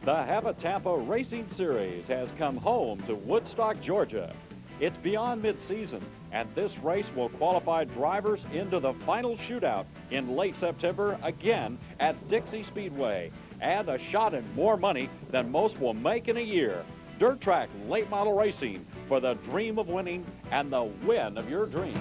The Hav-A-Tampa Racing Series has come home to Woodstock, Georgia. It's beyond mid-season, and this race will qualify drivers into the final shootout in late September, again at Dixie Speedway, and a shot at more money than most will make in a year. Dirt track late model racing for the dream of winning and the win of your dreams.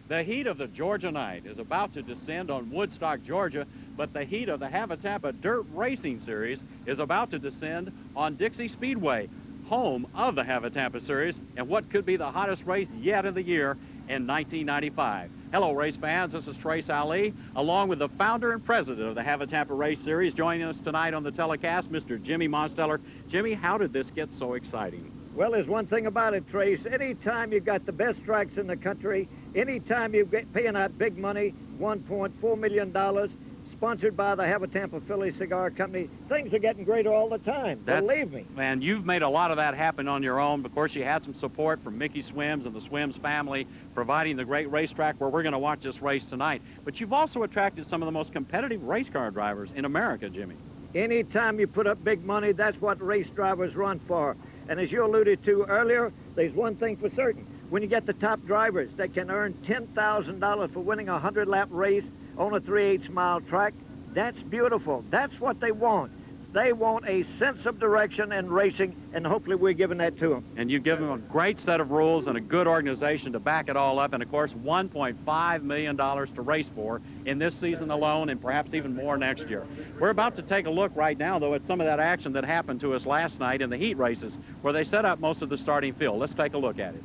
The heat of the Georgia night is about to descend on Woodstock, Georgia, but the heat of the Hav-A-Tampa Dirt Racing Series is about to descend on Dixie Speedway, home of the Hav-A-Tampa Series, and what could be the hottest race yet of the year in 1995. Hello, race fans. This is Trace Ali, along with the founder and president of the Hav-A-Tampa Race Series. Joining us tonight on the telecast, Mr. Jimmy Monsteller. Jimmy, how did this get so exciting? Well, there's one thing about it, Trace. Anytime you've got the best tracks in the country, anytime you're paying out big money, $1.4 million, sponsored by the Hav-A-Tampa Philly Cigar Company, things are getting greater all the time. Believe me. And you've made a lot of that happen on your own. Of course, you had some support from Mickey Swims and the Swims family, providing the great racetrack where we're going to watch this race tonight. But you've also attracted some of the most competitive race car drivers in America, Jimmy. Anytime you put up big money, that's what race drivers run for. And as you alluded to earlier, there's one thing for certain. When you get the top drivers that can earn $10,000 for winning a 100-lap race on a 3/8 mile track, that's beautiful. That's what they want. They want a sense of direction in racing, and hopefully we're giving that to them. And you give them a great set of rules and a good organization to back it all up, and of course $1.5 million to race for in this season alone, and perhaps even more next year. We're about to take a look right now, though, at some of that action that happened to us last night in the heat races, where they set up most of the starting field. Let's take a look at it.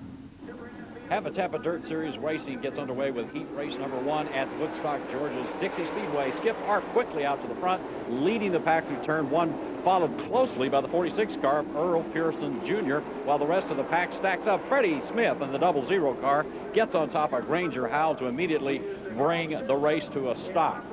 Hav-A-Tampa Dirt Series racing gets underway with heat race number 1 at Woodstock, Georgia's Dixie Speedway. Skip Arp quickly out to the front, leading the pack through turn 1, followed closely by the 46 car of Earl Pearson Jr., while the rest of the pack stacks up. Freddie Smith in the 00 car gets on top of Granger Howell to immediately bring the race to a stop.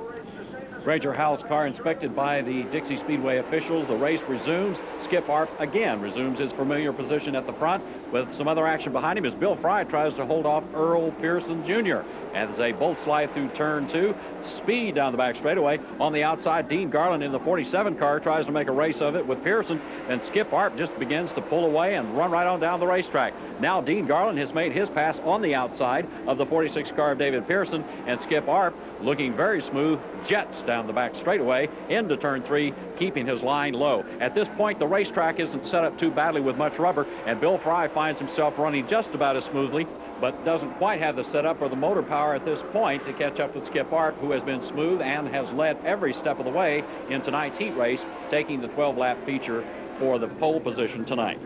Granger Howell's car inspected by the Dixie Speedway officials. The race resumes. Skip Arp again resumes his familiar position at the front with some other action behind him as Bill Fry tries to hold off Earl Pearson Jr. As they both slide through turn 2, speed down the back straightaway. On the outside, Dean Garland in the 47 car tries to make a race of it with Pearson, and Skip Arp just begins to pull away and run right on down the racetrack. Now Dean Garland has made his pass on the outside of the 46 car of David Pearson, and Skip Arp, looking very smooth, jets down the back straightaway into turn 3, keeping his line low. At this point, the racetrack isn't set up too badly with much rubber, and Bill Fry finds himself running just about as smoothly, but doesn't quite have the setup or the motor power at this point to catch up with Skip Arp, who has been smooth and has led every step of the way in tonight's heat race, taking the 12-lap feature for the pole position tonight.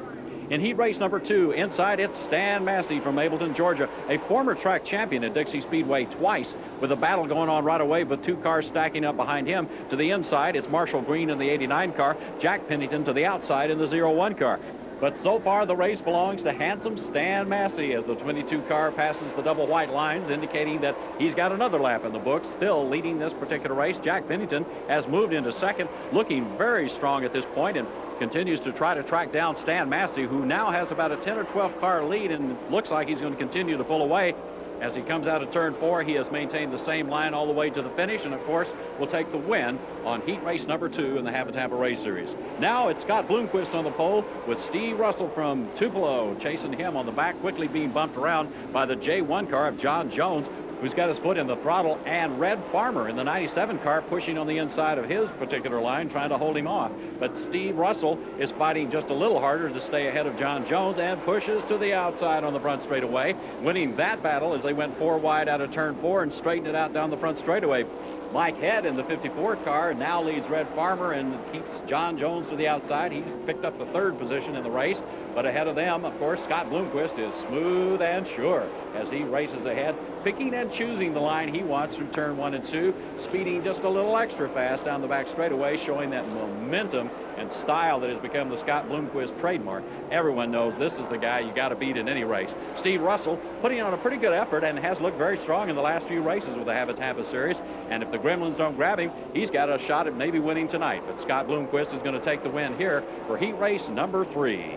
In heat race number 2, inside it's Stan Massey from Mableton, Georgia, a former track champion at Dixie Speedway twice, with a battle going on right away with 2 cars stacking up behind him. To the inside, it's Marshall Green in the 89 car, Jack Pennington to the outside in the 01 car. But so far, the race belongs to handsome Stan Massey as the 22 car passes the double white lines, indicating that he's got another lap in the books. Still leading this particular race, Jack Pennington has moved into second, looking very strong at this point, and continues to try to track down Stan Massey, who now has about a 10 or 12 car lead and looks like he's going to continue to pull away. As he comes out of turn 4, he has maintained the same line all the way to the finish, and of course will take the win on heat race number 2 in the Hav-A-Tampa Race Series. Now it's Scott Bloomquist on the pole with Steve Russell from Tupelo chasing him on the back, quickly being bumped around by the J1 car of John Jones, who's got his foot in the throttle, and Red Farmer in the 97 car pushing on the inside of his particular line, trying to hold him off. But Steve Russell is fighting just a little harder to stay ahead of John Jones and pushes to the outside on the front straightaway, winning that battle as they went 4 wide out of turn 4 and straightened it out down the front straightaway. Mike Head in the 54 car now leads Red Farmer and keeps John Jones to the outside. He's picked up the 3rd position in the race, but ahead of them, of course, Scott Bloomquist is smooth and sure as he races ahead. picking and choosing the line he wants through turn 1 and 2, speeding just a little extra fast down the back straightaway, showing that momentum and style that has become the Scott Bloomquist trademark. Everyone knows this is the guy you got to beat in any race. Steve Russell putting on a pretty good effort and has looked very strong in the last few races with the Hav-A-Tampa series. And if the Gremlins don't grab him, he's got a shot at maybe winning tonight. But Scott Bloomquist is going to take the win here for heat race number 3.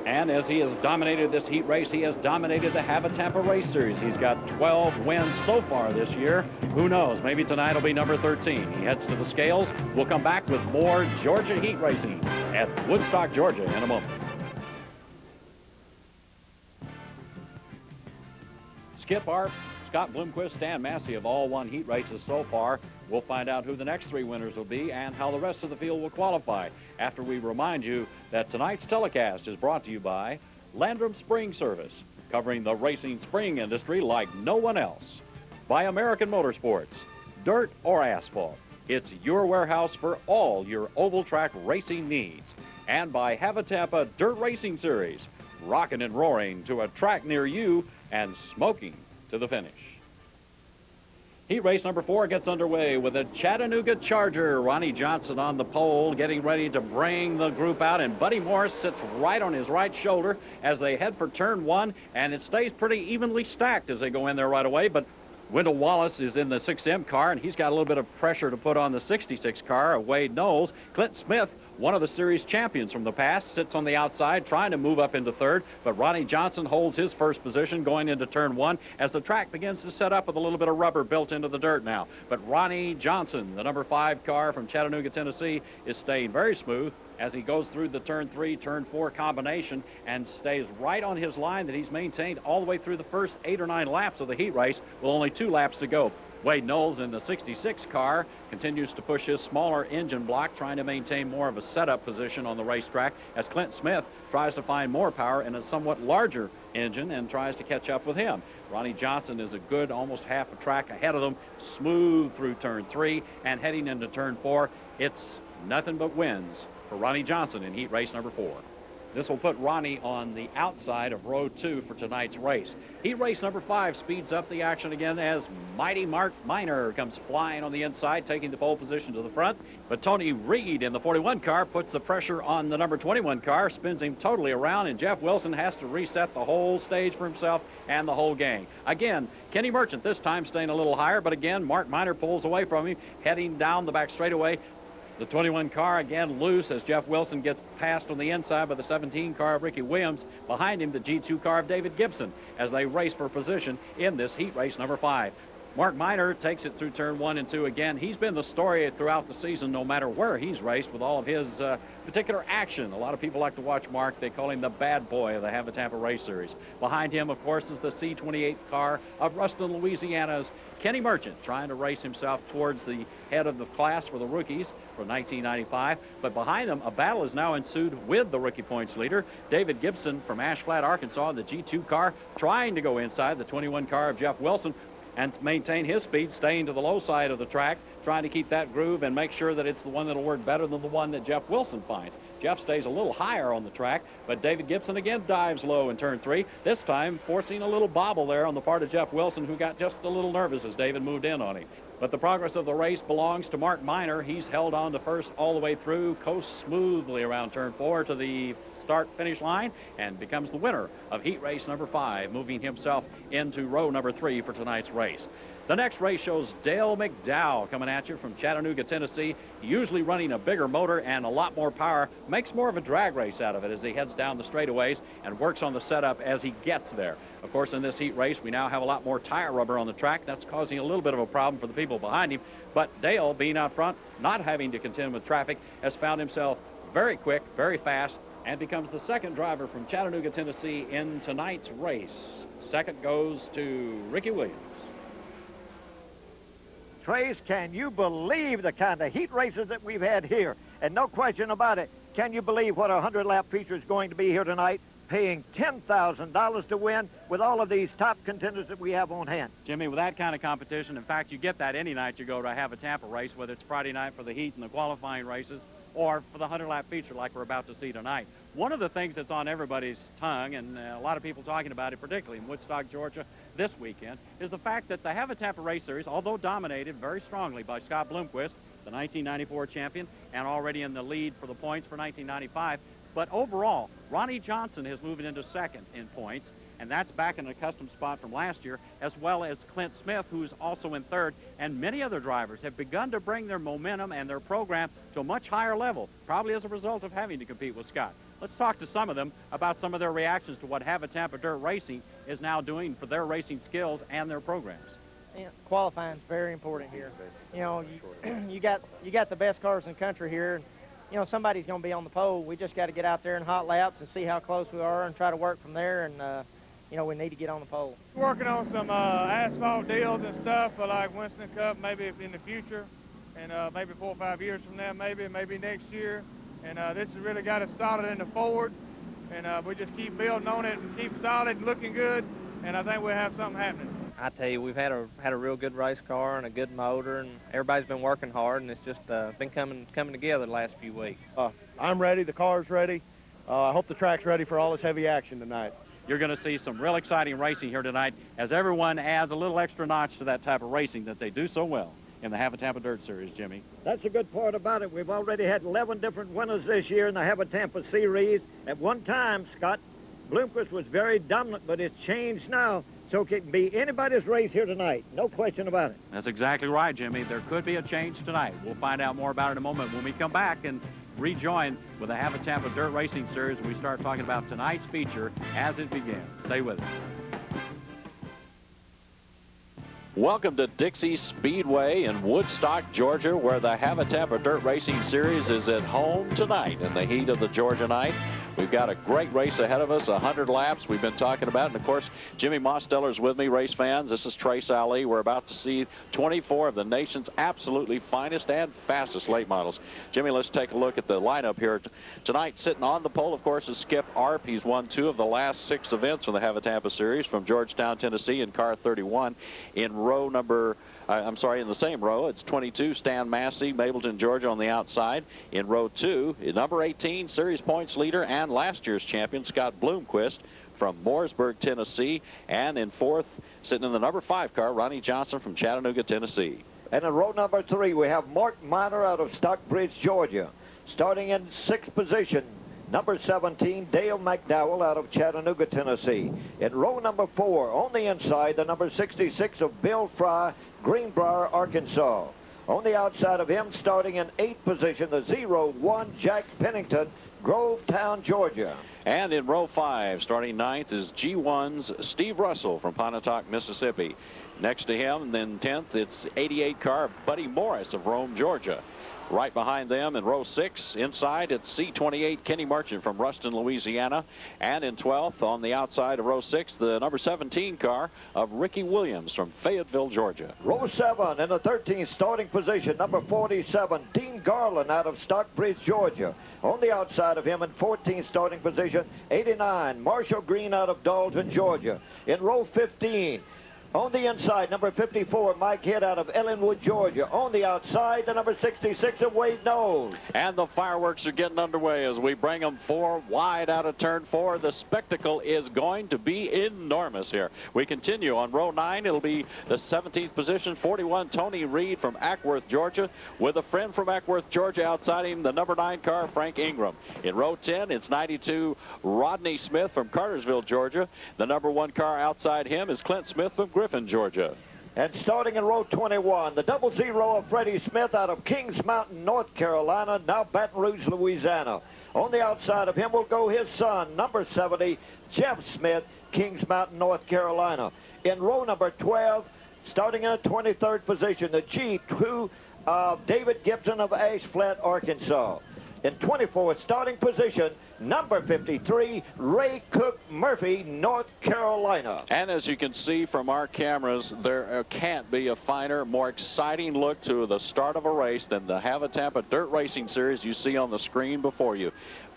And as he has dominated this heat race, he has dominated the Hav-A-Tampa race series. He's got 12 wins so far this year. Who knows? Maybe tonight will be number 13. He heads to the scales. We'll come back with more Georgia heat racing at Woodstock, Georgia in a moment. Skip Arp, Scott Bloomquist, Stan Massey have all won heat races so far. We'll find out who the next 3 winners will be and how the rest of the field will qualify after we remind you that tonight's telecast is brought to you by Landrum Spring Service, covering the racing spring industry like no one else. By American Motorsports, dirt or asphalt, it's your warehouse for all your oval track racing needs. And by Hav-A-Tampa Dirt Racing Series, rocking and roaring to a track near you and smoking to the finish. Heat race number 4 gets underway with a Chattanooga Charger. Ronnie Johnson on the pole, getting ready to bring the group out, and Buddy Morris sits right on his right shoulder as they head for turn 1, and it stays pretty evenly stacked as they go in there right away. But Wendell Wallace is in the 6M car, and he's got a little bit of pressure to put on the 66 car of Wade Knowles. Clint Smith, one of the series champions from the past, sits on the outside trying to move up into third, but Ronnie Johnson holds his first position going into turn 1 as the track begins to set up with a little bit of rubber built into the dirt now. But Ronnie Johnson, the number 5 car from Chattanooga, Tennessee, is staying very smooth as he goes through the turn 3, turn 4 combination and stays right on his line that he's maintained all the way through the first 8 or 9 laps of the heat race with only 2 laps to go. Wade Knowles in the 66 car continues to push his smaller engine block, trying to maintain more of a setup position on the racetrack as Clint Smith tries to find more power in a somewhat larger engine and tries to catch up with him. Ronnie Johnson is a good almost half a track ahead of them, smooth through turn 3 and heading into turn 4. It's nothing but wins for Ronnie Johnson in heat race number 4. This will put Ronnie on the outside of row 2 for tonight's race. Heat race number 5 speeds up the action again as mighty Mark Miner comes flying on the inside, taking the pole position to the front. But Tony Reed in the 41 car puts the pressure on the number 21 car, spins him totally around, and Jeff Wilson has to reset the whole stage for himself and the whole gang. Again, Kenny Merchant this time staying a little higher, but again, Mark Miner pulls away from him, heading down the back straightaway. The 21 car again loose as Jeff Wilson gets passed on the inside by the 17 car of Ricky Williams. Behind him, the G2 car of David Gibson as they race for position in this heat race number 5. Mark Miner takes it through turn 1 and 2 again. He's been the story throughout the season no matter where he's raced with all of his particular action. A lot of people like to watch Mark. They call him the bad boy of the Hav-A-Tampa race series. Behind him, of course, is the C28 car of Ruston, Louisiana's Kenny Merchant, trying to race himself towards the head of the class for the rookies for 1995. But behind them, a battle is now ensued with the rookie points leader, David Gibson from Ash Flat, Arkansas, the G2 car, trying to go inside the 21 car of Jeff Wilson and maintain his speed, staying to the low side of the track, trying to keep that groove and make sure that it's the one that'll work better than the one that Jeff Wilson finds. Jeff stays a little higher on the track, but David Gibson again dives low in turn 3, this time forcing a little bobble there on the part of Jeff Wilson, who got just a little nervous as David moved in on him. But the progress of the race belongs to Mark Miner. He's held on to first all the way through, coasts smoothly around turn 4 to the start-finish line, and becomes the winner of heat race number 5, moving himself into row number 3 for tonight's race. The next race shows Dale McDowell coming at you from Chattanooga, Tennessee, usually running a bigger motor and a lot more power, makes more of a drag race out of it as he heads down the straightaways and works on the setup as he gets there. Of course, in this heat race, we now have a lot more tire rubber on the track. That's causing a little bit of a problem for the people behind him, but Dale, being out front, not having to contend with traffic, has found himself very quick, very fast, and becomes the second driver from Chattanooga, Tennessee in tonight's race. Second goes to Ricky Williams. Trace, can you believe the kind of heat races that we've had here? And no question about it, can you believe what a 100-lap feature is going to be here tonight, paying $10,000 to win with all of these top contenders that we have on hand? Jimmy, with that kind of competition, in fact, you get that any night you go to a Hav-A-Tampa race, whether it's Friday night for the heat and the qualifying races, or for the 100-lap feature like we're about to see tonight. One of the things that's on everybody's tongue, and a lot of people talking about it, particularly in Woodstock, Georgia, this weekend, is the fact that the Hav-A-Tampa race series, although dominated very strongly by Scott Bloomquist, the 1994 champion, and already in the lead for the points for 1995, but overall, Ronnie Johnson is moving into second in points, and that's back in a custom spot from last year, as well as Clint Smith, who's also in third, and many other drivers have begun to bring their momentum and their program to a much higher level, probably as a result of having to compete with Scott. Let's talk to some of them about some of their reactions to what Hav-A-Tampa Dirt Racing is now doing for their racing skills and their programs. Yeah, qualifying is very important here. You know, you got the best cars in the country here. You know, somebody's going to be on the pole. We just got to get out there in hot laps and see how close we are and try to work from there. And you know, we need to get on the pole. Working on some asphalt deals and stuff for like Winston Cup, maybe in the future, and maybe 4 or 5 years from now, maybe next year. And this has really got us started in the Ford, and we just keep building on it and keep solid, looking good, and I think we'll have something happening. I tell you, we've had a real good race car and a good motor, and everybody's been working hard, and it's just been coming together the last few weeks. I'm ready. The car's ready. I hope the track's ready for all this heavy action tonight. You're going to see some real exciting racing here tonight as everyone adds a little extra notch to that type of racing that they do so well in the Hav-A-Tampa Dirt Series, Jimmy. That's the good part about it. We've already had 11 different winners this year in the Hav-A-Tampa Series. At one time, Scott Bloomquist was very dominant, but it's changed now. So it can be anybody's race here tonight. No question about it. That's exactly right, Jimmy. There could be a change tonight. We'll find out more about it in a moment when we come back and rejoin with the Hav-A-Tampa Dirt Racing Series and we start talking about tonight's feature as it begins. Stay with us. Welcome to Dixie Speedway in Woodstock, Georgia, where the Hav-A-Tampa Dirt Racing Series is at home tonight in the heat of the Georgia night. We've got a great race ahead of us, 100 laps we've been talking about. And, of course, Jimmy Mosteller's with me, race fans. This is Trace Ali. We're about to see 24 of the nation's absolutely finest and fastest late models. Jimmy, let's take a look at the lineup here. Tonight, sitting on the pole, of course, is Skip Arp. He's won 2 of the last 6 events from the Hav-A-Tampa Series from Georgetown, Tennessee in car 31. In row number... in the same row, it's 22, Stan Massey, Mableton, Georgia on the outside. In row 2, number 18, series points leader and last year's champion, Scott Bloomquist from Mooresburg, Tennessee. And in 4th, sitting in the number 5 car, Ronnie Johnson from Chattanooga, Tennessee. And in row number 3, we have Mark Miner out of Stockbridge, Georgia. Starting in 6th position, number 17, Dale McDowell out of Chattanooga, Tennessee. In row number 4, on the inside, the number 66 of Bill Fry, Greenbrier, Arkansas. On the outside of him, starting in 8th position, the 01 Jack Pennington, Grovetown, Georgia. And in row 5, starting 9th, is G1's Steve Russell from Pontotoc, Mississippi. Next to him, then 10th, it's 88 car Buddy Morris of Rome, Georgia. Right behind them in row 6, inside, it's C28 Kenny Merchant from Ruston, Louisiana. And in 12th, on the outside of row 6, the number 17 car of Ricky Williams from Fayetteville, Georgia. Row 7 in the 13th starting position, number 47, Dean Garland out of Stockbridge, Georgia. On the outside of him in 14th starting position, 89, Marshall Green out of Dalton, Georgia. In row 15, on the inside, number 54, Mike Hitt out of Ellenwood, Georgia. On the outside, the number 66 of Wade Knowles. And the fireworks are getting underway as we bring them 4 wide out of turn 4. The spectacle is going to be enormous here. We continue on row 9. It'll be the 17th position, 41, Tony Reed from Ackworth, Georgia, with a friend from Ackworth, Georgia outside him, the number 9 car, Frank Ingram. In row 10, it's 92, Rodney Smith from Cartersville, Georgia. The number 1 car outside him is Clint Smith from Griffin, Georgia. And starting in row 21, the 00 of Freddie Smith out of Kings Mountain, North Carolina, now Baton Rouge, Louisiana. On the outside of him will go his son, number 70, Jeff Smith, Kings Mountain, North Carolina. In row number 12, starting in the 23rd position, the G2 of David Gibson of Ash Flat, Arkansas. In 24th starting position, number 53, Ray Cook Murphy, North Carolina. And as you can see from our cameras, there can't be a finer, more exciting look to the start of a race than the Hav-A-Tampa Dirt Racing Series you see on the screen before you.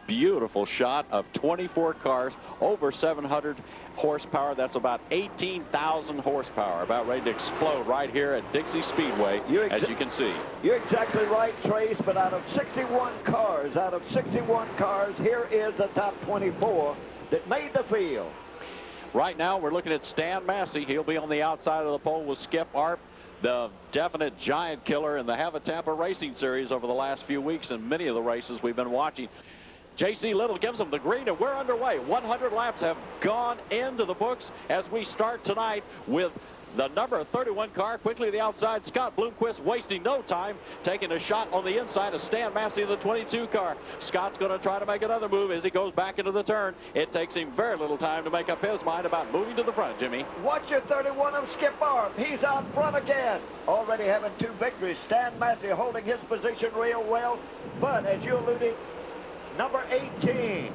Beautiful shot of 24 cars, over 700 horsepower. That's about 18,000 horsepower, about ready to explode right here at Dixie Speedway, as you can see. You're exactly right, Trace, but out of 61 cars, here is the top 24 that made the field. Right now, we're looking at Stan Massey. He'll be on the outside of the pole with Skip Arp, the definite giant killer in the Hav-A-Tampa Racing Series over the last few weeks and many of the races we've been watching. J.C. Little gives them the green, and we're underway. 100 laps have gone into the books as we start tonight with the number 31 car. Quickly the outside, Scott Bloomquist wasting no time, taking a shot on the inside of Stan Massey of the 22 car. Scott's going to try to make another move as he goes back into the turn. It takes him very little time to make up his mind about moving to the front, Jimmy. Watch your 31 of Skip Arp. He's out front again. Already having 2 victories. Stan Massey holding his position real well, but as you alluded, number 18.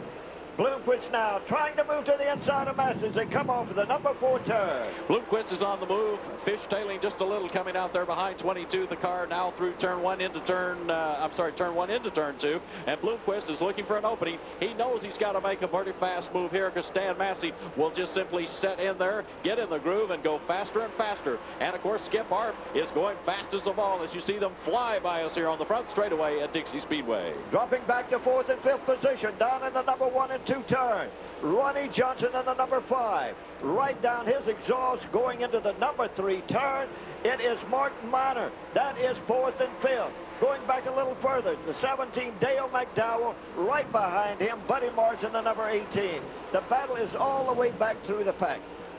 Bloomquist now trying to move to the inside of Massey as they come off of the number 4 turn. Bloomquist is on the move, fishtailing just a little, coming out there behind 22. The car now through turn 1 into turn 1 into turn 2, and Bloomquist is looking for an opening. He knows he's got to make a pretty fast move here because Stan Massey will just simply set in there, get in the groove, and go faster and faster. And of course, Skip Arp is going fastest of all as you see them fly by us here on the front straightaway at Dixie Speedway. Dropping back to 4th and 5th position, down in the number 1 and 2 turn. Ronnie Johnson in the number 5. Right down his exhaust going into the number 3 turn. It is Mark Miner. That is 4th and 5th. Going back a little further, the 17, Dale McDowell. Right behind him, Buddy Marsh in the number 18. The battle is all the way back through the pack.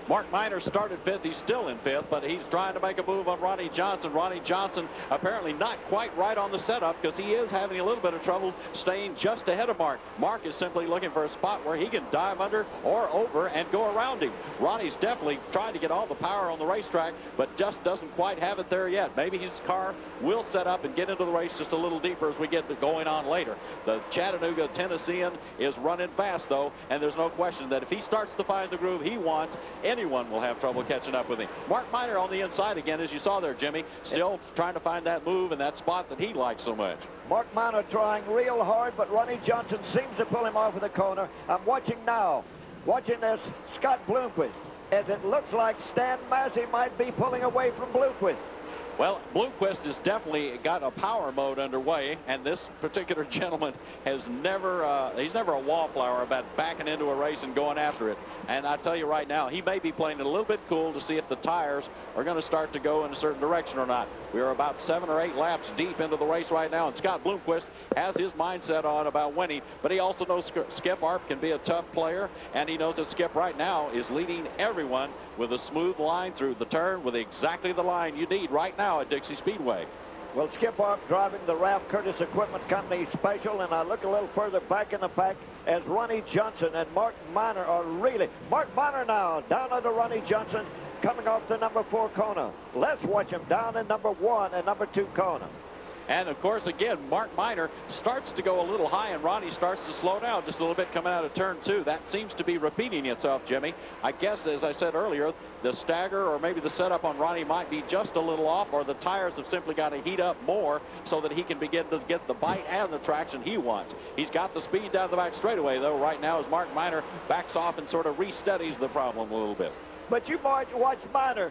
Mark Miner started 5th. He's still in 5th, but he's trying to make a move on Ronnie Johnson. Ronnie Johnson apparently not quite right on the setup because he is having a little bit of trouble staying just ahead of Mark. Mark is simply looking for a spot where he can dive under or over and go around him. Ronnie's definitely trying to get all the power on the racetrack, but just doesn't quite have it there yet. Maybe his car will set up and get into the race just a little deeper as we get going on later. The Chattanooga Tennessean is running fast, though, and there's no question that if he starts to find the groove he wants, anyone will have trouble catching up with him. Mark Miner on the inside again, as you saw there, Jimmy, still trying to find that move and that spot that he likes so much. Mark Miner trying real hard, but Ronnie Johnson seems to pull him off of the corner. I'm watching now, watching this Scott Bloomquist, as it looks like Stan Massey might be pulling away from Bloomquist. Well, Bloomquist has definitely got a power mode underway, and this particular gentleman has never, he's never a wallflower about backing into a race and going after it. And I tell you right now, he may be playing it a little bit cool to see if the tires are going to start to go in a certain direction or not. We are about 7 or 8 laps deep into the race right now, and Scott Bloomquist has his mindset on about winning, but he also knows Skip Arp can be a tough player, and he knows that Skip right now is leading everyone with a smooth line through the turn with exactly the line you need right now at Dixie Speedway. Well, Skip Arp driving the Ralph Curtis Equipment Company Special, and I look a little further back in the pack as Ronnie Johnson and Mark Miner are really... Mark Miner now down under Ronnie Johnson coming off the number 4 corner. Let's watch him down in number 1 and number 2 corner. And, of course, again, Mark Miner starts to go a little high, and Ronnie starts to slow down just a little bit coming out of turn 2. That seems to be repeating itself, Jimmy. I guess, as I said earlier, the stagger or maybe the setup on Ronnie might be just a little off, or the tires have simply got to heat up more so that he can begin to get the bite and the traction he wants. He's got the speed down the back straightaway, though, right now as Mark Miner backs off and sort of restudies the problem a little bit. But you watch Miner.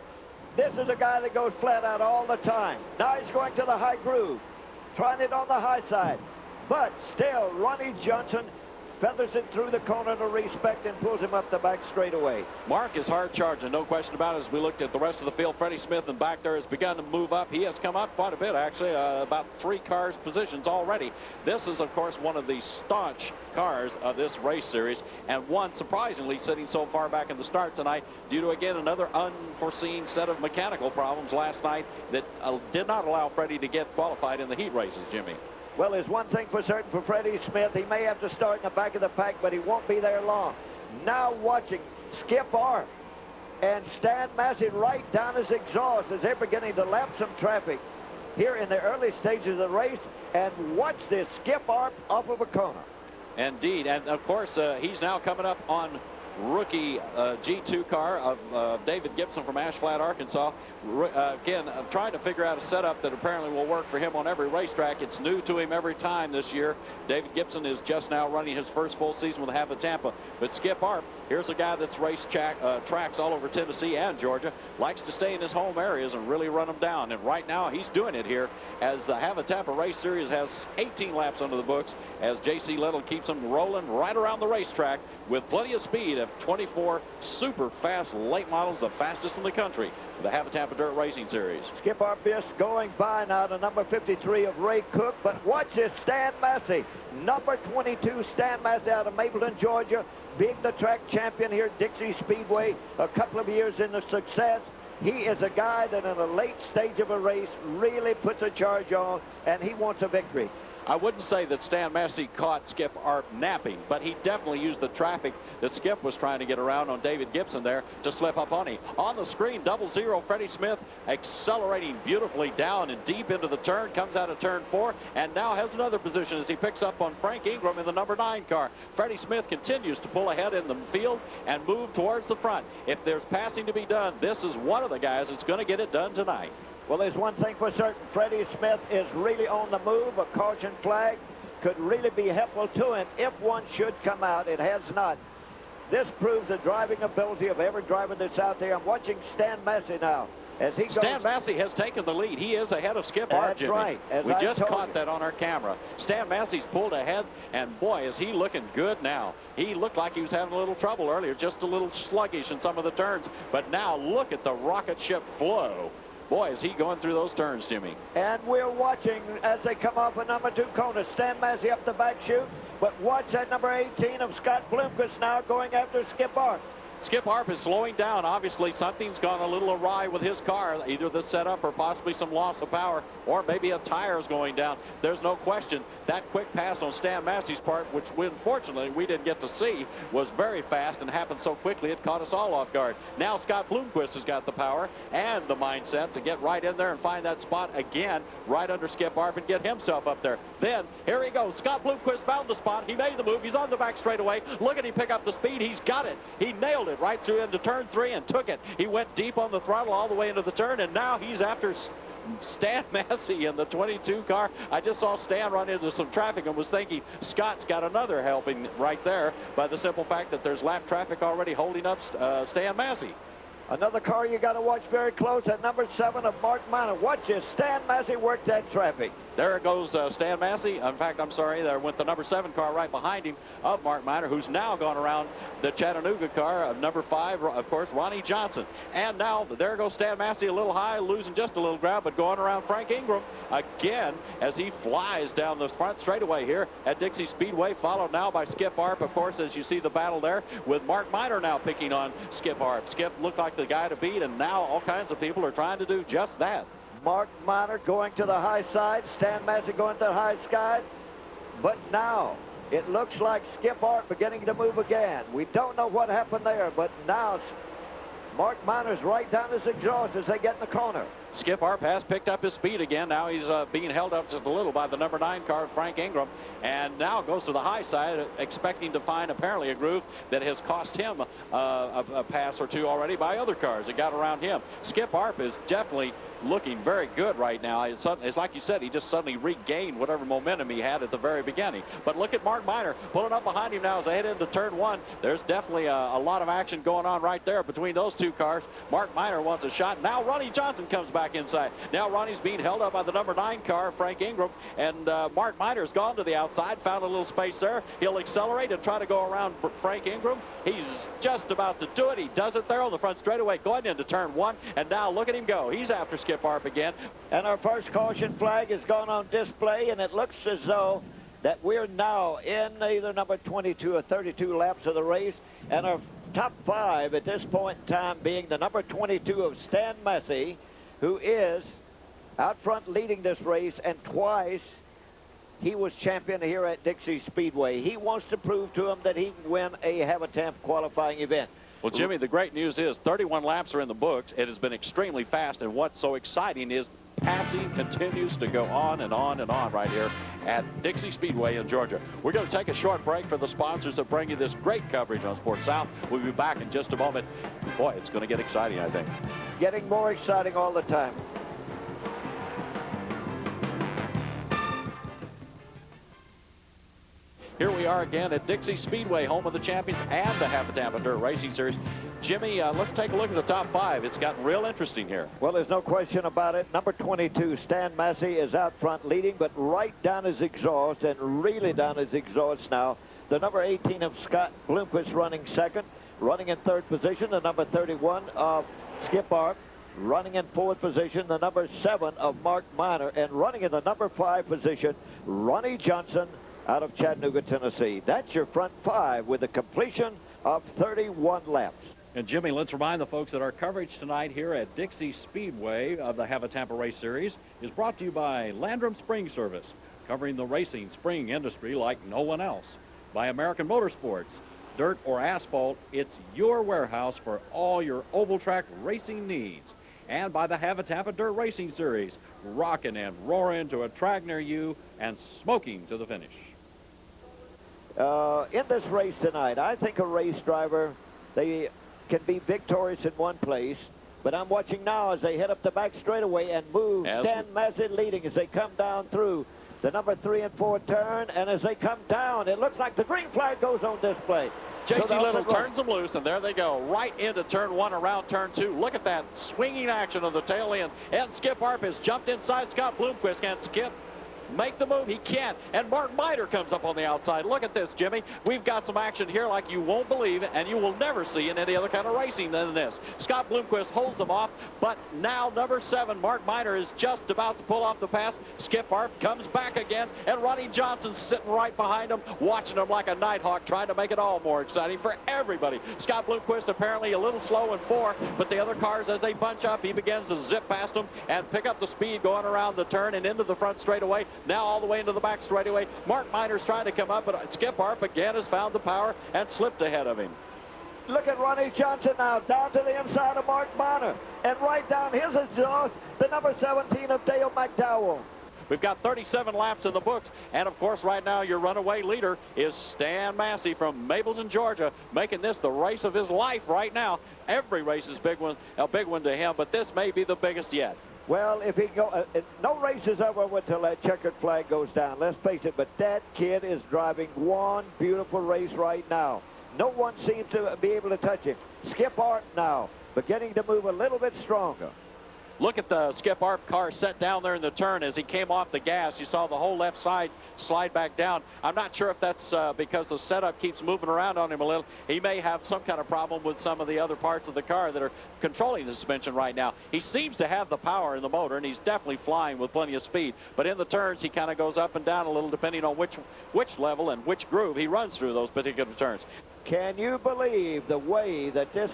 This is a guy that goes flat out all the time. Now he's going to the high groove, trying it on the high side. But still, Ronnie Johnson feathers it through the corner to respect and pulls him up the back straightaway. Mark is hard charging, no question about it. As we looked at the rest of the field, Freddie Smith and back there has begun to move up. He has come up quite a bit, actually, about 3 cars positions already. This is, of course, one of the staunch cars of this race series, and one surprisingly sitting so far back in the start tonight due to, again, another unforeseen set of mechanical problems last night that did not allow Freddie to get qualified in the heat races, Jimmy. Well, there's one thing for certain for Freddie Smith. He may have to start in the back of the pack, but he won't be there long. Now watching Skip Arp and Stan Massey right down his exhaust as they're beginning to lap some traffic here in the early stages of the race. And watch this, Skip Arp off of a corner. Indeed, and of course, he's now coming up on rookie G2 car of David Gibson from Ash Flat, Arkansas. again, trying to figure out a setup that apparently will work for him on every racetrack. It's new to him every time this year. David Gibson is just now running his first full season with the Hav-A-Tampa. But Skip Arp, here's a guy that's raced tracks all over Tennessee and Georgia, likes to stay in his home areas and really run them down. And right now he's doing it here as the Hav-A-Tampa Race Series has 18 laps under the books as J.C. Little keeps them rolling right around the racetrack with plenty of speed of 24 super fast late models, the fastest in the country. The Hav-A-Tampa Dirt Racing Series. Skip Arp going by now to number 53 of Ray Cook, but watch this, Stan Massey. Number 22, Stan Massey out of Mapleton, Georgia, being the track champion here at Dixie Speedway, a couple of years into success. He is a guy that in a late stage of a race really puts a charge on, and he wants a victory. I wouldn't say that Stan Massey caught Skip Arp napping, but he definitely used the traffic that Skip was trying to get around on David Gibson there to slip up on him. On the screen, 00, Freddie Smith accelerating beautifully down and deep into the turn, comes out of turn 4, and now has another position as he picks up on Frank Ingram in the number 9 car. Freddie Smith continues to pull ahead in the field and move towards the front. If there's passing to be done, this is one of the guys that's going to get it done tonight. Well, there's one thing for certain. Freddie Smith is really on the move. A caution flag could really be helpful to him if one should come out. It has not. This proves the driving ability of every driver that's out there. I'm watching Stan Massey now as he goes. Stan Massey has taken the lead. He is ahead of Skip Arp, Jimmy. That's right. We just caught that on our camera. Stan Massey's pulled ahead, and boy, is he looking good now. He looked like he was having a little trouble earlier, just a little sluggish in some of the turns. But now look at the rocket ship flow. Boy, is he going through those turns, Jimmy. And we're watching as they come off a number 2 corner. Stan Massey up the back chute. But watch that number 18 of Scott Bloomquist now going after Skip Arp. Skip Arp is slowing down. Obviously, something's gone a little awry with his car, either the setup or possibly some loss of power, or maybe a tire is going down. There's no question that quick pass on Stan Massey's part, which unfortunately we didn't get to see, was very fast and happened so quickly it caught us all off guard. Now Scott Bloomquist has got the power and the mindset to get right in there and find that spot again right under Skip Arp and get himself up there. Then, here he goes. Scott Bloomquist found the spot. He made the move. He's on the back straightaway. Look at him pick up the speed. He's got it. He nailed it right through into turn 3 and took it. He went deep on the throttle all the way into the turn, and now he's after Stan Massey in the 22 car. I just saw Stan run into some traffic and was thinking Scott's got another helping right there by the simple fact that there's lap traffic already holding up Stan Massey. Another car you got to watch very close at number 7 of Mark Minor. Watch this. Stan Massey work that traffic. There goes Stan Massey. In fact, I'm sorry, there went the number 7 car right behind him of Mark Minor, who's now gone around the Chattanooga car of number 5, of course, Ronnie Johnson. And now there goes Stan Massey a little high, losing just a little ground, but going around Frank Ingram again as he flies down the front straightaway here at Dixie Speedway, followed now by Skip Arp, of course, as you see the battle there with Mark Minor now picking on Skip Arp. Skip looked like the guy to beat, and now all kinds of people are trying to do just that. Mark Minor going to the high side. Stan Massey going to the high side. But now it looks like Skip Arp beginning to move again. We don't know what happened there, but now Mark Minor's right down his exhaust as they get in the corner. Skip Arp has picked up his speed again. Now he's being held up just a little by the number 9 car, Frank Ingram, and now goes to the high side, expecting to find apparently a groove that has cost him a pass or two already by other cars that got around him. Skip Arp is definitely looking very good right now. It's like you said, he just suddenly regained whatever momentum he had at the very beginning. But look at Mark Minor pulling up behind him now as they head into turn 1. There's definitely a lot of action going on right there between those two cars. Mark Minor wants a shot. Now Ronnie Johnson comes back inside. Now Ronnie's being held up by the number 9 car, Frank Ingram, and Mark Minor's gone to the outside, found a little space there. He'll accelerate and try to go around Frank Ingram. He's just about to do it. He does it there on the front straightaway going into turn 1, and now look at him go. He's after Skip Arp again. And our first caution flag has gone on display, and it looks as though that we're now in either number 22 or 32 laps of the race, and our top 5 at this point in time being the number 22 of Stan Massey, who is out front leading this race, and twice he was champion here at Dixie Speedway. He wants to prove to him that he can win a Hav-A-Tampa qualifying event. Well, Jimmy, the great news is 31 laps are in the books. It has been extremely fast, and what's so exciting is passing continues to go on and on and on right here at Dixie Speedway in Georgia. We're going to take a short break for the sponsors that bring you this great coverage on Sports South. We'll be back in just a moment. Boy, it's going to get exciting, I think. getting more exciting all the time. Here we are again at Dixie Speedway, home of the champions and the Hav-A-Tampa Dirt Racing Series. Jimmy, let's take a look at the top 5. It's gotten real interesting here. Well, there's no question about it. Number 22, Stan Massey, is out front leading, but right down his exhaust, and really down his exhaust now. The number 18 of Scott Bloomquist running second. Running in third position, the number 31 of Skip Arp. Running in fourth position, the number 7 of Mark Miner. And running in the number 5 position, Ronnie Johnson out of Chattanooga, Tennessee. That's your front 5 with a completion of 31 laps. And Jimmy, let's remind the folks that our coverage tonight here at Dixie Speedway of the Hav-A-Tampa Race Series is brought to you by Landrum Spring Service, covering the racing spring industry like no one else. By American Motorsports, dirt or asphalt, it's your warehouse for all your oval track racing needs. And by the Hav-A-Tampa Dirt Racing Series, rocking and roaring to a track near you and smoking to the finish. In this race tonight, I think a race driver, they can be victorious in one place, but I'm watching now as they head up the back straightaway and move. Stan Massey leading as they come down through the number 3 and 4 turn, and as they come down, it looks like the green flag goes on display. J.C. Little turns them loose, and there they go, right into turn 1 around turn 2. Look at that swinging action on the tail end. And Skip Arp has jumped inside Scott Bloomquist. Can Skip make the move? He can't. And Mark Miter comes up on the outside. Look at this, Jimmy. We've got some action here like you won't believe, and you will never see in any other kind of racing than this. Scott Bloomquist holds them off, but now number 7, Mark Miter, is just about to pull off the pass. Skip Arp comes back again, and Ronnie Johnson's sitting right behind him, watching him like a nighthawk, trying to make it all more exciting for everybody. Scott Bloomquist apparently a little slow in 4, but the other cars, as they bunch up, he begins to zip past them and pick up the speed going around the turn and into the front straightaway. Now all the way into the back straightaway. Mark Miner's trying to come up, but Skip Arp again has found the power and slipped ahead of him. Look at Ronnie Johnson now, down to the inside of Mark Miner, and right down his exhaust, the number 17 of Dale McDowell. We've got 37 laps in the books, and of course right now your runaway leader is Stan Massey from Mapleton, Georgia, making this the race of his life right now. Every race is a big one to him, but this may be the biggest yet. Well, if he go, no race is ever went till that checkered flag goes down. Let's face it, but that kid is driving one beautiful race right now. No one seems to be able to touch him. Skip Arp now, beginning to move a little bit stronger. Look at the Skip Arp car set down there in the turn as he came off the gas. You saw the whole left side slide back down. I'm not sure if that's because the setup keeps moving around on him a little. He may have some kind of problem with some of the other parts of the car that are controlling the suspension right now. He seems to have the power in the motor, and he's definitely flying with plenty of speed. But in the turns, he kind of goes up and down a little depending on which level and which groove he runs through those particular turns. Can you believe the way that this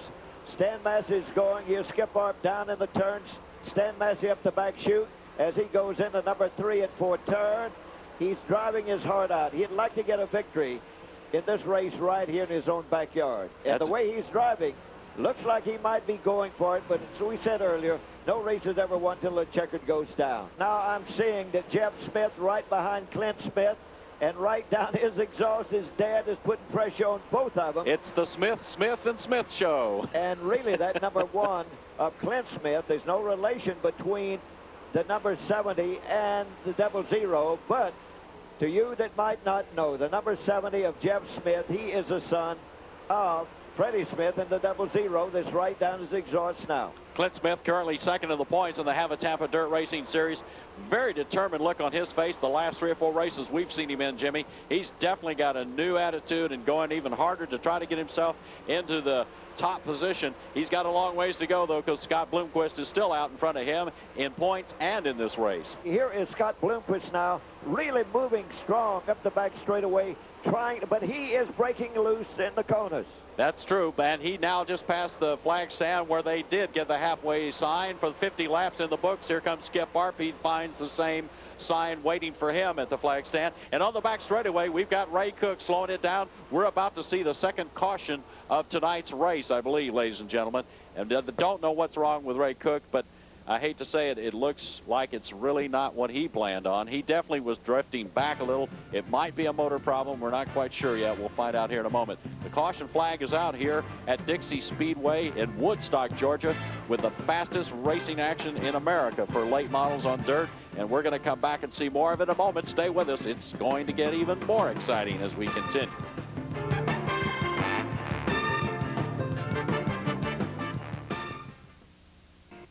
Stan Massey is going? Here's Skip Arp down in the turns. Stan Massey up the back chute as he goes into number 3 and 4 turn. He's driving his heart out. He'd like to get a victory in this race right here in his own backyard. And the way he's driving, looks like he might be going for it, but as we said earlier, no race is ever won till the checkered goes down. Now I'm seeing that Jeff Smith right behind Clint Smith, and right down his exhaust, his dad is putting pressure on both of them. It's the Smith and Smith show. And really, that number 1 of Clint Smith, there's no relation between the number 70 and the 00, but to you that might not know, the number 70 of Jeff Smith, he is the son of Freddie Smith and the 00 that's right down his exhaust now. Clint Smith currently second in the points in the Hav-A-Tampa Dirt Racing Series. Very determined look on his face the last 3 or 4 races we've seen him in, Jimmy. He's definitely got a new attitude and going even harder to try to get himself into the top position. He's got a long ways to go, though, because Scott Bloomquist is still out in front of him in points and in this race. Here is Scott Bloomquist now, really moving strong up the back straightaway, but he is breaking loose in the corners. That's true, and he now just passed the flag stand where they did get the halfway sign for 50 laps in the books. Here comes Skip Arp. He finds the same sign waiting for him at the flag stand. And on the back straightaway, we've got Ray Cook slowing it down. We're about to see the second caution of tonight's race, I believe, ladies and gentlemen. And don't know what's wrong with Ray Cook, but I hate to say it, it looks like it's really not what he planned on. He definitely was drifting back a little. It might be a motor problem. We're not quite sure yet. We'll find out here in a moment. The caution flag is out here at Dixie Speedway in Woodstock, Georgia. with the fastest racing action in America for late models on dirt. And we're going to come back and see more of it in a moment. Stay with us. It's going to get even more exciting as we continue.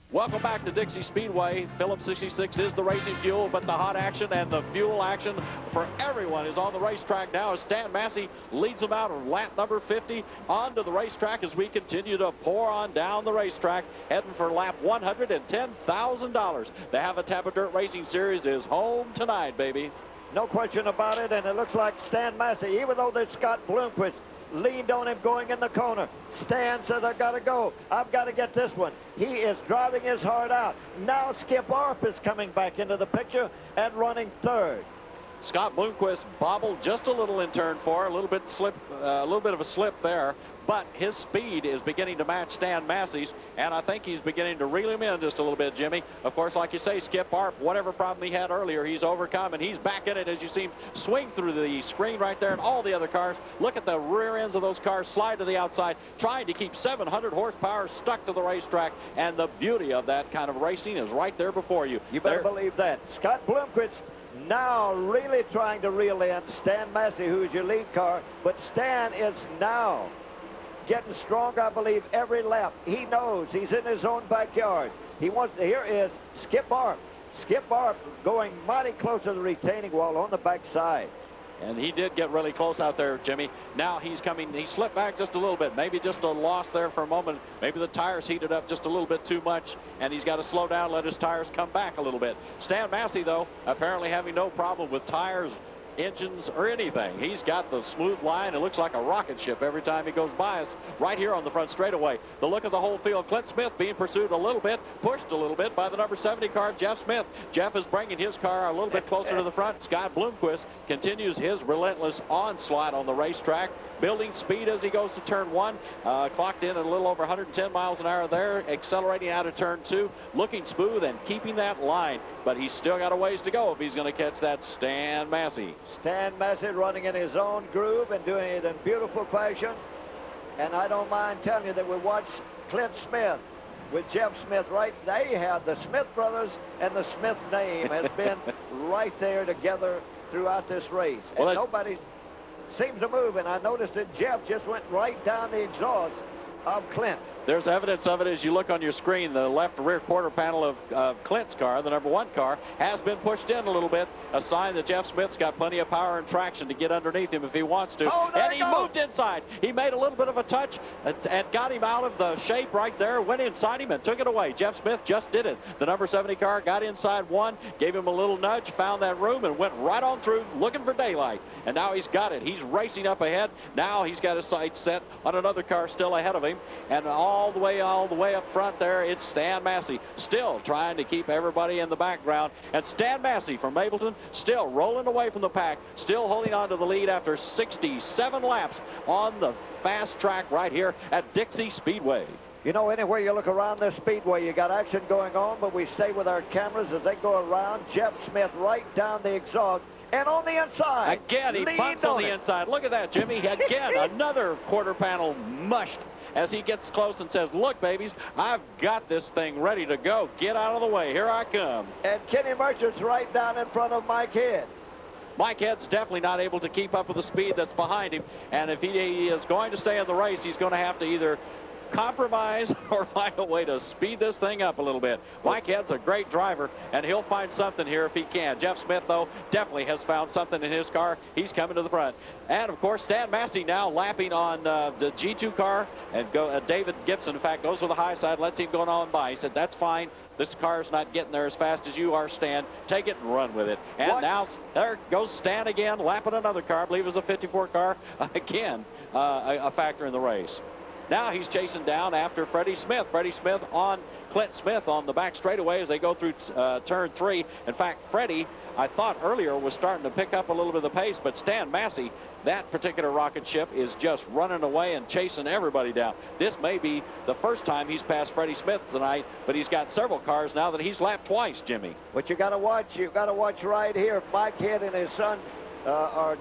Welcome back to Dixie Speedway. Phillips 66 is the racing fuel, but the hot action and the fuel action for everyone is on the racetrack now as Stan Massey leads them out of lap number 50 onto the racetrack as we continue to pour on down the racetrack, heading for lap 100 and $10,000. The Hav-A-Tampa Dirt Racing Series is home tonight, baby. No question about it, and it looks like Stan Massey, even though there's Scott Bloomquist, leaned on him going in the corner. Stan says, I've got to go. I've got to get this one. He is driving his heart out. Now Skip Arp is coming back into the picture and running third. Scott Bloomquist bobbled just a little in turn 4, a little bit of a slip there, but his speed is beginning to match Stan Massey's, and I think he's beginning to reel him in just a little bit, Jimmy. Of course, like you say, Skip Arp, whatever problem he had earlier, he's overcome, and he's back in it as you see him swing through the screen right there, and all the other cars. Look at the rear ends of those cars slide to the outside, trying to keep 700 horsepower stuck to the racetrack, and the beauty of that kind of racing is right there before you. You better believe that. Scott Bloomquist now really trying to reel in Stan Massey, who's your lead car, but Stan is now getting stronger, I believe, every lap. He knows he's in his own backyard. He wants to, here is Skip Arp. Skip Arp going mighty close to the retaining wall on the backside. And he did get really close out there, Jimmy. Now he's coming, he slipped back just a little bit, maybe just a loss there for a moment. Maybe the tires heated up just a little bit too much, and he's got to slow down, let his tires come back a little bit. Stan Massey, though, apparently having no problem with tires, engines, or anything. He's got the smooth line. It looks like a rocket ship every time he goes by us right here on the front straightaway. The look of the whole field, Clint Smith being pursued a little bit, pushed a little bit by the number 70 car, Jeff Smith. Jeff is bringing his car a little bit closer to the front. Scott Bloomquist continues his relentless onslaught on the racetrack, building speed as he goes to turn 1. Clocked in at a little over 110 miles an hour there, accelerating out of turn 2, looking smooth and keeping that line. But he's still got a ways to go if he's going to catch that Stan Massey. Stan Massey running in his own groove and doing it in beautiful fashion. And I don't mind telling you that we watched Clint Smith with Jeff Smith right. They have the Smith brothers, and the Smith name has been right there together throughout this race. And nobody seems to move, and I noticed that Jeff just went right down the exhaust of Clint. There's evidence of it as you look on your screen. The left rear quarter panel of Clint's car, the number 1 car, has been pushed in a little bit, a sign that Jeff Smith's got plenty of power and traction to get underneath him if he wants to. Oh, and he moved inside. He made a little bit of a touch and got him out of the shape right there, went inside him and took it away. Jeff Smith just did it. The number 70 car got inside 1, gave him a little nudge, found that room, and went right on through looking for daylight. And now he's got it. He's racing up ahead. Now he's got his sights set on another car still ahead of him. And all the way up front there, it's Stan Massey still trying to keep everybody in the background. And Stan Massey from Mapleton still rolling away from the pack, still holding on to the lead after 67 laps on the fast track right here at Dixie Speedway. You know, anywhere you look around this speedway, you got action going on, but we stay with our cameras as they go around. Jeff Smith right down the exhaust. And on the inside. Again, he bumps on the inside. Look at that, Jimmy. Again, another quarter panel mushed as he gets close and says, look, babies, I've got this thing ready to go. Get out of the way. Here I come. And Kenny Merchant's right down in front of Mike Head. Mike Head's definitely not able to keep up with the speed that's behind him. And if he is going to stay in the race, he's going to have to either compromise or find a way to speed this thing up a little bit. Mike Head's a great driver, and he'll find something here if he can. Jeff Smith, though, definitely has found something in his car. He's coming to the front. And, of course, Stan Massey now lapping on the G2 car. And David Gibson, in fact, goes to the high side, lets him go on by. He said, that's fine. This car's not getting there as fast as you are, Stan. Take it and run with it. And now there goes Stan again, lapping another car. I believe it was a 54 car. Again, a factor in the race. Now he's chasing down after Freddie Smith. Freddie Smith on Clint Smith on the back straightaway as they go through turn 3. In fact, Freddie, I thought earlier, was starting to pick up a little bit of the pace, but Stan Massey, that particular rocket ship, is just running away and chasing everybody down. This may be the first time he's passed Freddie Smith tonight, but he's got several cars now that he's lapped twice, Jimmy. But you got to watch right here. Mike Head and his son are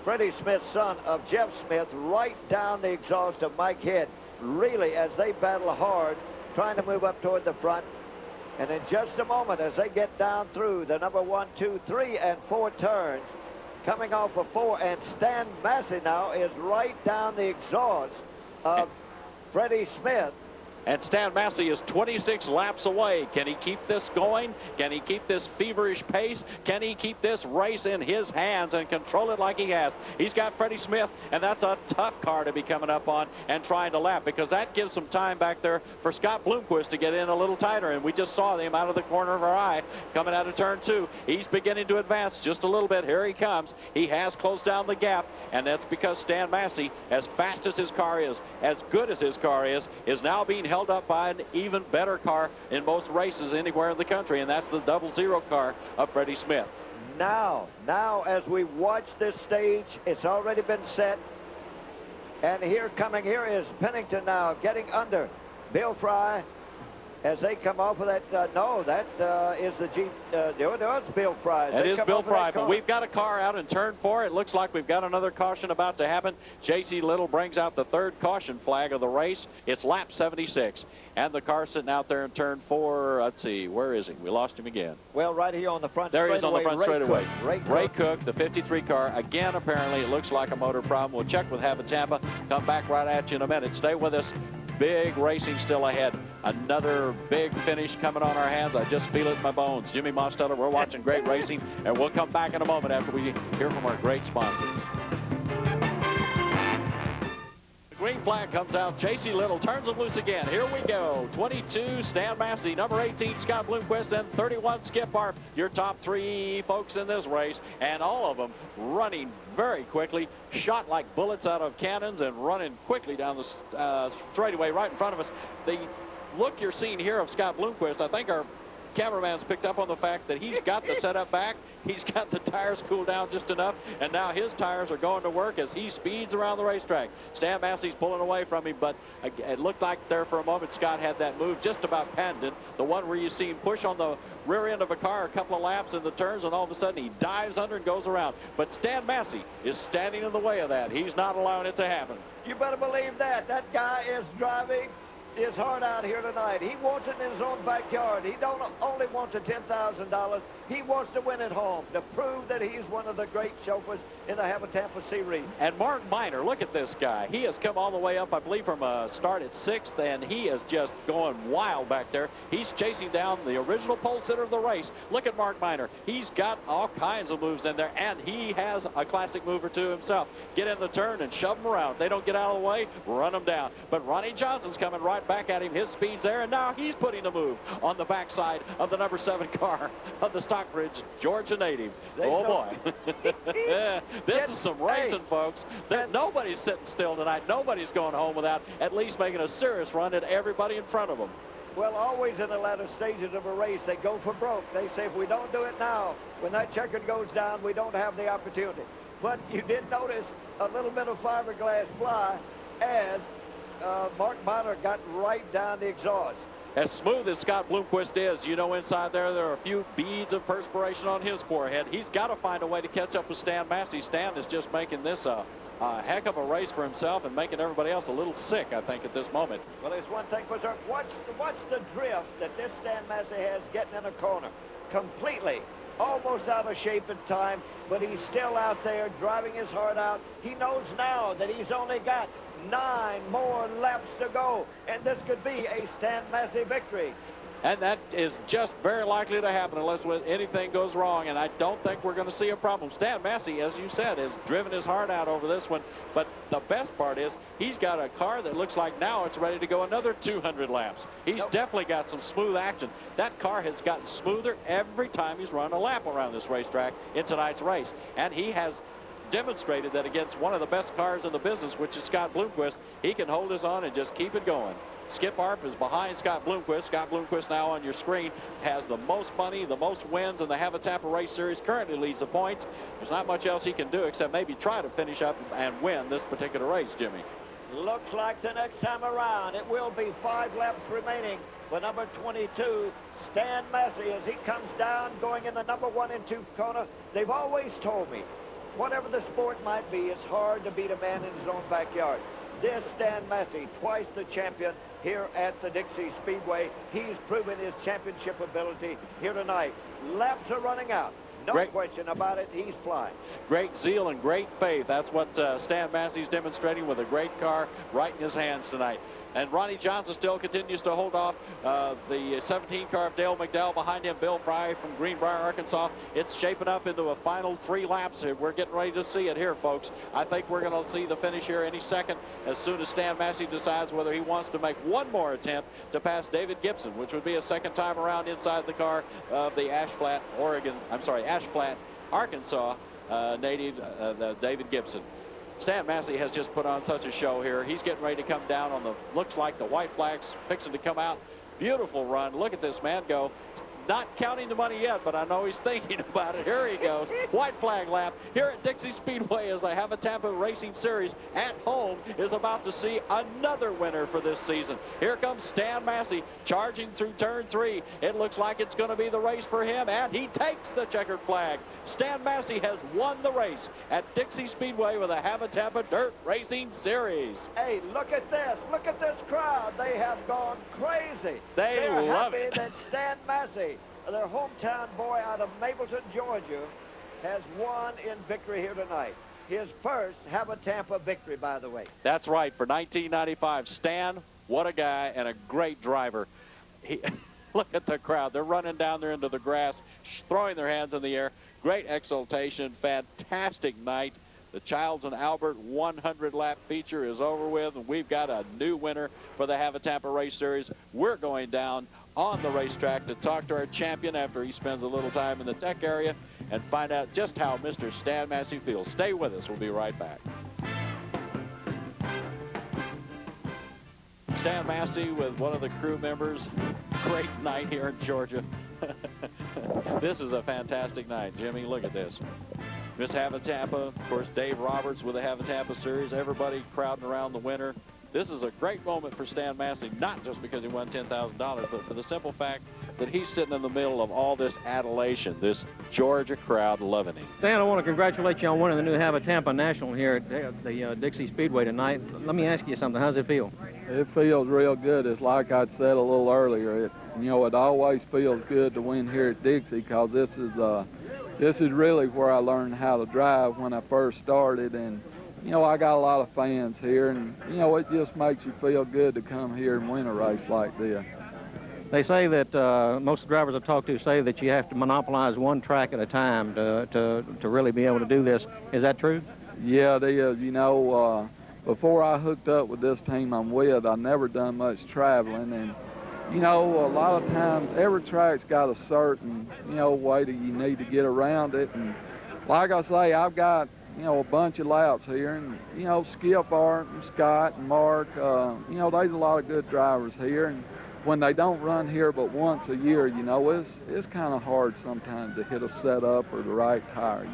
Freddie Smith's son of Jeff Smith, right down the exhaust of Mike Head. Really, as they battle hard, trying to move up toward the front. And in just a moment, as they get down through the number 1, 2, 3, and 4 turns, coming off of 4, and Stan Massey now is right down the exhaust of Freddie Smith. And Stan Massey is 26 laps away. Can he keep this going? Can he keep this feverish pace? Can he keep this race in his hands and control it like he has? He's got Freddie Smith, and that's a tough car to be coming up on and trying to lap, because that gives some time back there for Scott Bloomquist to get in a little tighter. And we just saw him out of the corner of our eye coming out of turn 2. He's beginning to advance just a little bit. Here he comes. He has closed down the gap, and that's because Stan Massey, as fast as his car is, as good as his car is now being held up by an even better car in most races anywhere in the country, and that's the 00 car of Freddie Smith. Now as we watch this stage, it's already been set, and here is Pennington now getting under Bill Fry as they come off of that. No, that is the Jeep. It's Bill Fry. It is Bill Fry, but we've got a car out in turn 4. It looks like we've got another caution about to happen. J.C. Little brings out the 3rd caution flag of the race. It's lap 76. And the car sitting out there in turn 4. Let's see, where is he? We lost him again. Well, right here on the front there he is on the front straightaway. Ray Cook, the 53 car. Again, apparently, it looks like a motor problem. We'll check with Hav-A-Tampa. Come back right at you in a minute. Stay with us. Big racing still ahead. Another big finish coming on our hands. I just feel it in my bones. Jimmy Mosteller, we're watching great racing, and we'll come back in a moment after we hear from our great sponsors. The green flag comes out. J.C. Little turns them loose again. Here we go. 22, Stan Massey. Number 18, Scott Bloomquist. And 31, Skip Arp. Your top 3 folks in this race. And all of them running very quickly. Shot like bullets out of cannons and running quickly down the straightaway right in front of us. The look you're seeing here of Scott Bloomquist, I think our cameraman's picked up on the fact that he's got the setup back. He's got the tires cooled down just enough, and now his tires are going to work as he speeds around the racetrack. Stan Massey's pulling away from him, but it looked like there for a moment Scott had that move just about pendant, the one where you see him push on the rear end of a car a couple of laps in the turns, and all of a sudden he dives under and goes around. But Stan Massey is standing in the way of that. He's not allowing it to happen. You better believe that. That guy is driving his heart out here tonight. He wants it in his own backyard. He don't only want the $10,000. He wants to win at home to prove that he's one of the great chauffeurs in the Hav-A-Tampa Series. And Mark Miner, look at this guy. He has come all the way up, I believe, from a start at 6th, and he is just going wild back there. He's chasing down the original pole sitter of the race. Look at Mark Miner. He's got all kinds of moves in there, and he has a classic move or two himself. Get in the turn and shove them around. If they don't get out of the way, run them down. But Ronnie Johnson's coming right back at him. His speed's there, and now he's putting the move on the backside of the number 7 car of the Stockbridge Georgia native. Oh, boy. This is some racing, folks. Nobody's sitting still tonight. Nobody's going home without at least making a serious run at everybody in front of them. Well, always in the latter stages of a race, they go for broke. They say, if we don't do it now, when that checkered goes down, we don't have the opportunity. But you did notice a little bit of fiberglass fly as Mark Miner got right down the exhaust. As smooth as Scott Bloomquist is, you know, inside there are a few beads of perspiration on his forehead. He's got to find a way to catch up with Stan Massey. Stan is just making this a heck of a race for himself and making everybody else a little sick, I think, at this moment. Well, there's one thing for sure. Watch the drift that this Stan Massey has getting in a corner. Completely. Almost out of shape in time, but he's still out there driving his heart out. He knows now that he's only got 9 more laps to go, and this could be a Stan Massey victory. And that is just very likely to happen unless anything goes wrong, and I don't think we're going to see a problem. Stan Massey, as you said, has driven his heart out over this one, but the best part is he's got a car that looks like now it's ready to go another 200 laps. He's definitely got some smooth action. That car has gotten smoother every time he's run a lap around this racetrack in tonight's race, and he has demonstrated that against one of the best cars in the business, which is Scott Bloomquist, he can hold his own and just keep it going. Skip Arp is behind Scott Bloomquist. Scott Bloomquist now on your screen has the most money, the most wins in the Hav-A-Tampa Race Series, currently leads the points. There's not much else he can do except maybe try to finish up and win this particular race, Jimmy. Looks like the next time around it will be 5 laps remaining for number 22, Stan Massey, as he comes down going in the number 1 and 2 corner. They've always told me, whatever the sport might be, it's hard to beat a man in his own backyard. This Stan Massey, twice the champion, here at the Dixie Speedway. He's proven his championship ability here tonight. Laps are running out. No question about it. He's flying. Great zeal and great faith. That's what Stan Massey's demonstrating with a great car right in his hands tonight. And Ronnie Johnson still continues to hold off the 17 car of Dale McDowell. Behind him, Bill Fry from Greenbrier, Arkansas. It's shaping up into a final 3 laps. We're getting ready to see it here, folks. I think we're going to see the finish here any second as soon as Stan Massey decides whether he wants to make one more attempt to pass David Gibson, which would be a second time around inside the car of the Ashflat, Arkansas native, David Gibson. Stan Massey has just put on such a show here. He's getting ready to come down on the, looks like the white flags fixing to come out. Beautiful run. Look at this man go. Not counting the money yet, but I know he's thinking about it. Here he goes. White flag lap here at Dixie Speedway as the Hav-A-Tampa Racing Series at home is about to see another winner for this season. Here comes Stan Massey charging through turn 3. It looks like it's going to be the race for him, and he takes the checkered flag. Stan Massey has won the race at Dixie Speedway with the Hav-A-Tampa Dirt Racing Series. Hey, look at this. Look at this crowd. They have gone crazy. They're love happy it that Stan Massey, their hometown boy out of Mapleton, Georgia, has won in victory here tonight. His first Hav-A-Tampa victory, by the way. That's right, for 1995. Stan, what a guy and a great driver. Look at the crowd. They're running down there into the grass, throwing their hands in the air. Great exultation, fantastic night. The Childs and Albert 100-lap feature is over with, and we've got a new winner for the Hav-A-Tampa Race Series. We're going down on the racetrack to talk to our champion after he spends a little time in the tech area and find out just how Mr. Stan Massey feels. Stay with us. We'll be right back. Stan Massey with one of the crew members. Great night here in Georgia. This is a fantastic night, Jimmy. Look at this. Miss Hav-A-Tampa, of course, Dave Roberts with the Hav-A-Tampa Series. Everybody crowding around the winner. This is a great moment for Stan Massey, not just because he won $10,000, but for the simple fact that he's sitting in the middle of all this adulation, this Georgia crowd loving him. Stan, I want to congratulate you on winning the new Hav-A-Tampa National here at the Dixie Speedway tonight. Let me ask you something. How's it feel? It feels real good. It's like I said a little earlier. It always feels good to win here at Dixie because this is really where I learned how to drive when I first started. And, I got a lot of fans here, and, it just makes you feel good to come here and win a race like this. They say that most of the drivers I've talked to say that you have to monopolize one track at a time to really be able to do this. Is that true? Yeah, it is. Before I hooked up with this team I'm with, I never done much traveling, and a lot of times every track's got a certain way that you need to get around it. And like I say, I've got a bunch of laps here, and Skip, Art, and Scott, and Mark, there's a lot of good drivers here, and when they don't run here but once a year, it's kind of hard sometimes to hit a setup or the right tire,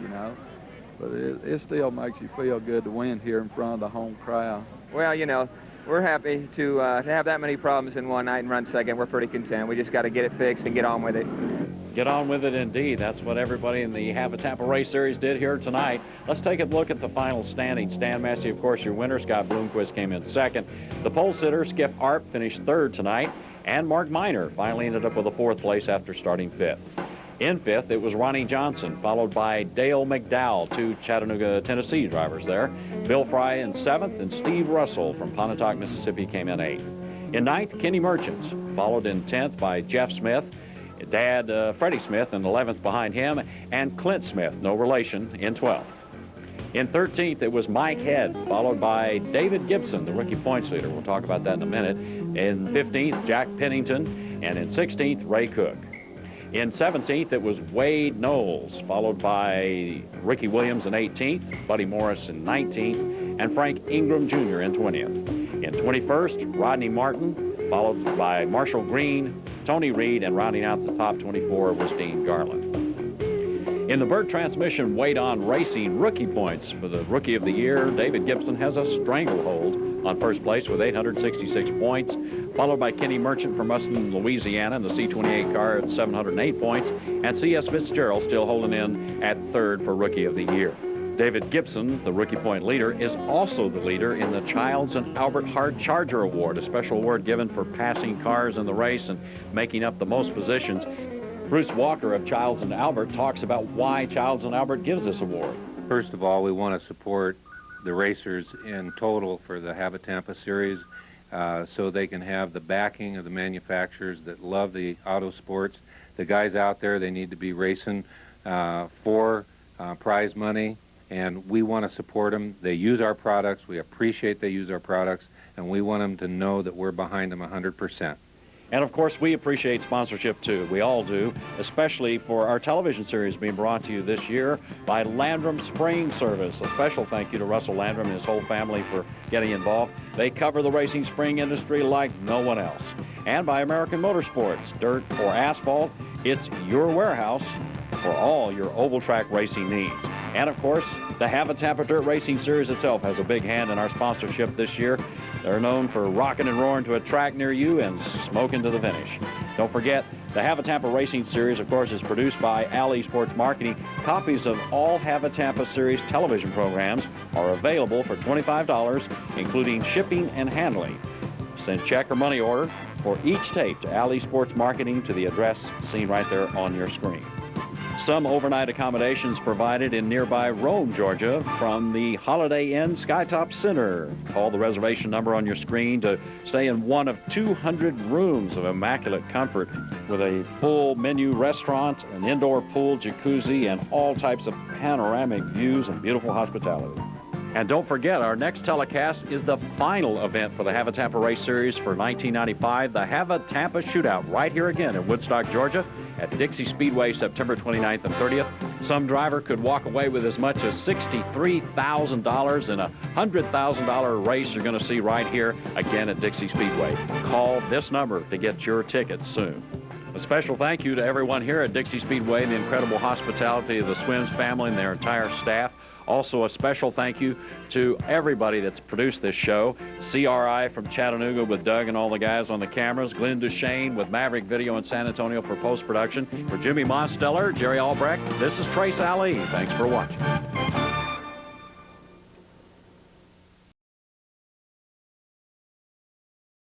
but it still makes you feel good to win here in front of the home crowd. Well, we're happy to have that many problems in one night and run second. We're pretty content. We just got to get it fixed and get on with it. Get on with it, indeed. That's what everybody in the Hav-A-Tampa Race Series did here tonight. Let's take a look at the final standings. Stan Massey, of course, your winner. Scott Bloomquist came in second. The pole sitter, Skip Arp, finished third tonight. And Mark Miner finally ended up with a fourth place after starting fifth. In fifth, it was Ronnie Johnson, followed by Dale McDowell, 2 Chattanooga, Tennessee drivers there. Bill Fry in seventh, and Steve Russell from Pontotoc, Mississippi came in eighth. In ninth, Kenny Merchants, followed in 10th by Jeff Smith, Dad Freddie Smith in 11th behind him, and Clint Smith, no relation, in 12th. In 13th, it was Mike Head, followed by David Gibson, the rookie points leader. We'll talk about that in a minute. In 15th, Jack Pennington, and in 16th, Ray Cook. In 17th, it was Wade Knowles, followed by Ricky Williams in 18th, Buddy Morris in 19th, and Frank Ingram Jr. in 20th. In 21st, Rodney Martin, followed by Marshall Green, Tony Reed, and rounding out the top 24 was Dean Garland. In the Burt Transmission Wade-On Racing rookie points for the Rookie of the Year, David Gibson has a stranglehold on first place with 866 points, followed by Kenny Merchant from Ruston, Louisiana in the C28 car at 708 points, and C.S. Fitzgerald still holding in at third for Rookie of the Year. David Gibson, the rookie point leader, is also the leader in the Childs and Albert Hard Charger Award, a special award given for passing cars in the race and making up the most positions. Bruce Walker of Childs and Albert talks about why Childs and Albert gives this award. First of all, we want to support the racers in total for the Hav-A-Tampa series so they can have the backing of the manufacturers that love the auto sports. The guys out there, they need to be racing for prize money, and we want to support them. They use our products. We appreciate they use our products, and we want them to know that we're behind them 100%. And of course, we appreciate sponsorship too. We all do, especially for our television series being brought to you this year by Landrum Spring Service. A special thank you to Russell Landrum and his whole family for getting involved. They cover the racing spring industry like no one else. And by American Motorsports, dirt or asphalt, it's your warehouse for all your oval track racing needs. And of course, the Hav-A-Tampa Dirt Racing Series itself has a big hand in our sponsorship this year. They're known for rocking and roaring to a track near you and smoking to the finish. Don't forget, the Hav-A-Tampa Racing Series, of course, is produced by Alley Sports Marketing. Copies of all Hav-A-Tampa Series television programs are available for $25, including shipping and handling. Send check or money order for each tape to Alley Sports Marketing to the address seen right there on your screen. Some overnight accommodations provided in nearby Rome, Georgia from the Holiday Inn Skytop Center. Call the reservation number on your screen to stay in one of 200 rooms of immaculate comfort with a full menu restaurant, an indoor pool, jacuzzi, and all types of panoramic views and beautiful hospitality. And don't forget, our next telecast is the final event for the Hav-A-Tampa Race Series for 1995, the Hav-A-Tampa Shootout, right here again in Woodstock, Georgia, at Dixie Speedway, September 29th and 30th. Some driver could walk away with as much as $63,000 in a $100,000 race you're going to see right here again at Dixie Speedway. Call this number to get your tickets soon. A special thank you to everyone here at Dixie Speedway and the incredible hospitality of the Swims family and their entire staff. Also, a special thank you to everybody that's produced this show. CRI from Chattanooga with Doug and all the guys on the cameras. Glenn Duchesne with Maverick Video in San Antonio for post-production. For Jimmy Mosteller, Jerry Albrecht, this is Trace Ali. Thanks for watching.